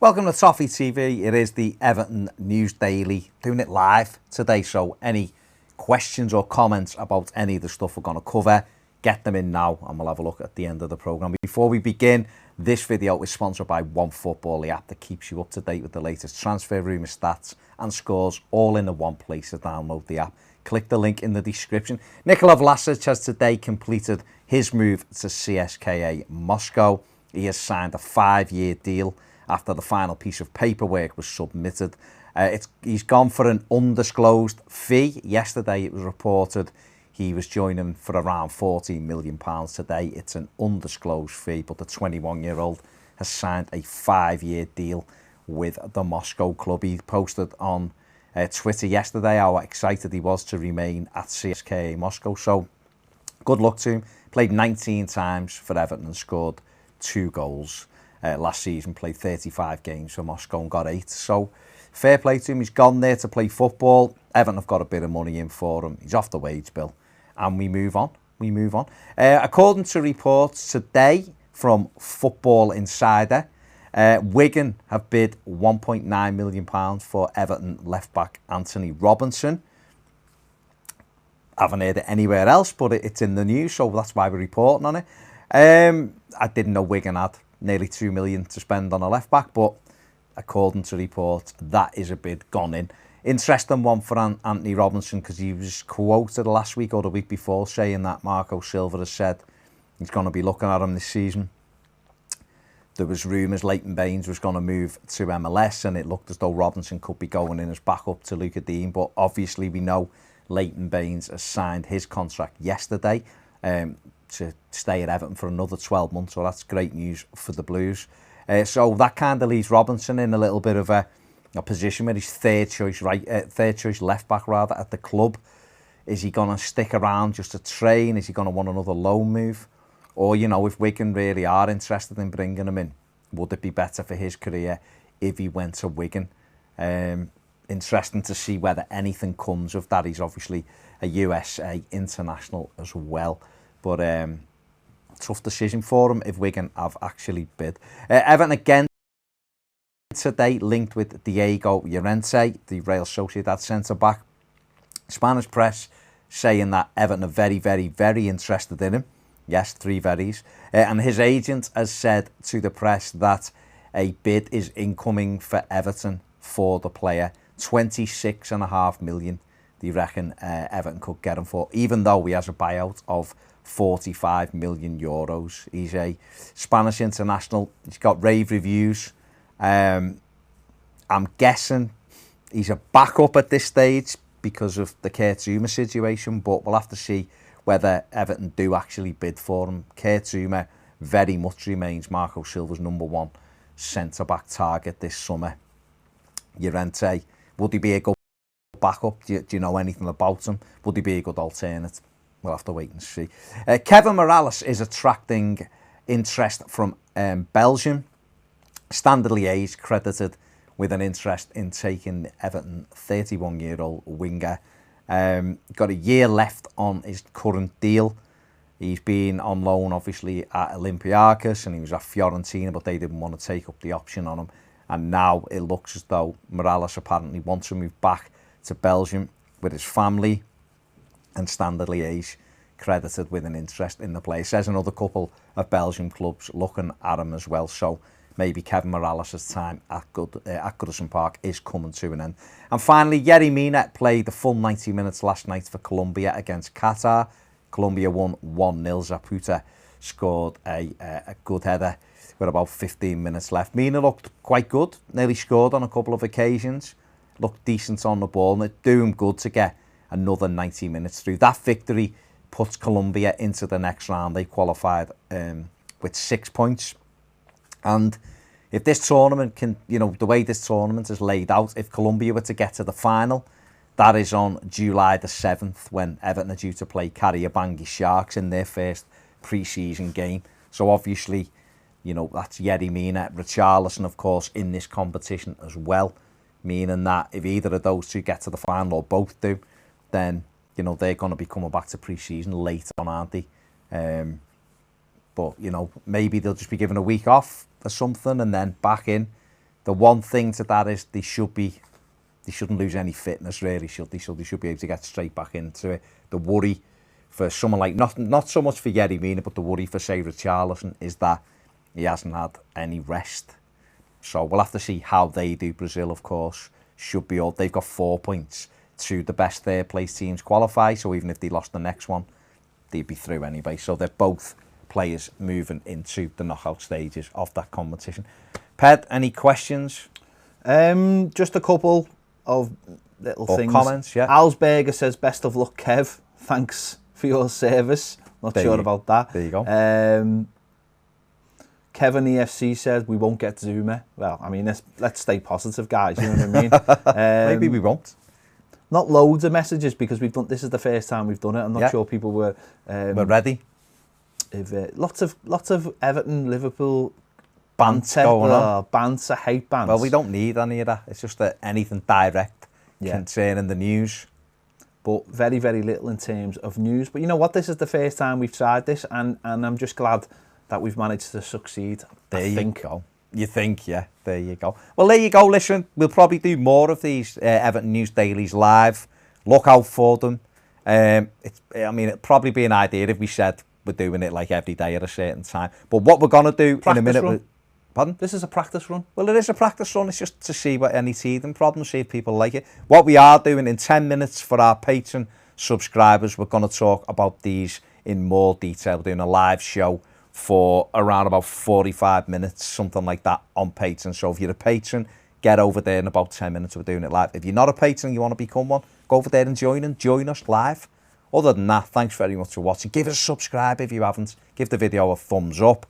Welcome to Toffee TV. It is the Everton News Daily, doing it live today. So any questions or comments about any of the stuff we're going to cover, get them in now and we'll have a look at the end of the programme. Before we begin, this video is sponsored by OneFootball, the app that keeps you up to date with the latest transfer rumour, stats and scores, all in the one place. To download the app, click the link in the description. Nikola Vlasic has today completed his move to CSKA Moscow. He has signed a 5-year deal after the final piece of paperwork was submitted. He's gone for an undisclosed fee. Yesterday it was reported he was joining for around £14 million. Today it's an undisclosed fee, but the 21-year-old has signed a 5-year deal with the Moscow club. He posted on Twitter yesterday how excited he was to remain at CSKA Moscow. So good luck to him. Played 19 times for Everton and scored 2 goals. Last season, played 35 games for Moscow and got 8. So fair play to him. He's gone there to play football. Everton have got a bit of money in for him. He's off the wage bill. And we move on. According to reports today from Football Insider, Wigan have bid £1.9 million for Everton left-back Anthony Robinson. I haven't heard it anywhere else, but it's in the news, so that's why we're reporting on it. I didn't know Wigan had nearly £2 million to spend on a left-back, but according to reports, that is a bid gone in. Interesting one for Anthony Robinson, because he was quoted last week or the week before saying that Marco Silva has said he's going to be looking at him this season. There was rumours Leighton Baines was going to move to MLS, and it looked as though Robinson could be going in as backup to Luca Dean, but obviously we know Leighton Baines has signed his contract yesterday to stay at Everton for another 12 months, so that's great news for the Blues. So that kind of leaves Robinson in a little bit of a position where he's third choice left back rather at the club. Is he going to stick around just to train? Is he going to want another loan move? Or, you know, if Wigan really are interested in bringing him in, would it be better for his career if he went to Wigan? Interesting to see whether anything comes of that. He's obviously a USA international as well. But tough decision for him if Wigan have actually bid. Everton again today linked with Diego Llorente, the Real Sociedad centre-back. Spanish press saying that Everton are very, very, very interested in him. Yes, 3 verys. And his agent has said to the press that a bid is incoming for Everton for the player. 26.5 million, they reckon Everton could get him for, even though he has a buyout of €45 million. He's a Spanish international. He's got rave reviews. I'm guessing he's a backup at this stage because of the Kurt Zouma situation, but we'll have to see whether Everton do actually bid for him. Kurt Zouma very much remains Marco Silva's #1 centre-back target this summer. Llorente, would he be a good backup? Do you know anything about him? Would he be a good alternate? We'll have to wait and see. Kevin Morales is attracting interest from Belgium. Standard Liège credited with an interest in taking Everton 31-year-old winger. Got a year left on his current deal. He's been on loan, obviously, at Olympiacos, and he was at Fiorentina, but they didn't want to take up the option on him. And now it looks as though Morales apparently wants to move back to Belgium with his family, and Standard Liège credited with an interest in the player. Says another couple of Belgian clubs looking at him as well. So maybe Kevin Morales' time at Goodison Park is coming to an end. And finally, Yerry Mina played the full 90 minutes last night for Colombia against Qatar. Colombia won 1-0. Zaputa scored a good header with about 15 minutes left. Mina looked quite good. Nearly scored on a couple of occasions. Looked decent on the ball, and it do him good to get another 90 minutes through. That victory puts Colombia into the next round. They qualified with 6 points. And if this tournament can, you know, the way this tournament is laid out, if Colombia were to get to the final, that is on July the 7th, when Everton are due to play Kariobangi Sharks in their first pre-season game. So obviously, you know, that's Yerry Mina. Richarlison, of course, in this competition as well, meaning that if either of those two get to the final, or both do, then, you know, they're going to be coming back to pre-season late on, aren't they? But, you know, maybe they'll just be given a week off or something and then back in The one thing to that is they shouldn't lose any fitness, really, should they? They should be able to get straight back into it. The worry for someone like, not so much for Yerry Mina, but the worry for, say, Richarlison is that he hasn't had any rest. So we'll have to see how they do. Brazil, of course, should be all. They've got 4 points to the best third place teams qualify. So even if they lost the next one, they'd be through anyway. So they're both players moving into the knockout stages of that competition. Ped, any questions? Just a couple of little things. Comments, yeah. Alsberger says, best of luck, Kev. Thanks for your service. Not sure about that. There you go. Kevin EFC says, we won't get Zuma. Well, I mean, let's stay positive, guys. You know what I mean? Maybe we won't. Not loads of messages because this is the first time we've done it. I'm not sure people were... we're ready. Lots of Everton, Liverpool... Banter going on. Banter, hate banter. Well, we don't need any of that. It's just anything direct concerning the news. But very, very little in terms of news. But you know what? This is the first time we've tried this, and I'm just glad that we've managed to succeed. There you go. You think, yeah. There you go. Well, there you go. Listen, we'll probably do more of these Everton News Dailies live. Look out for them. It'd probably be an idea if we said we're doing it like every day at a certain time. But what we're going to do in a minute... Pardon? This is a practice run. Well, it is a practice run. It's just to see what any teething problems, see if people like it. What we are doing in 10 minutes for our Patreon subscribers, we're going to talk about these in more detail. We're doing a live show for around about 45 minutes, something like that, on Patreon. So if you're a patron, get over there in about 10 minutes. We're doing it live. If you're not a patron and you want to become one, go over there and join us live. Other than that, thanks very much for watching. Give us a subscribe if you haven't. Give the video a thumbs up.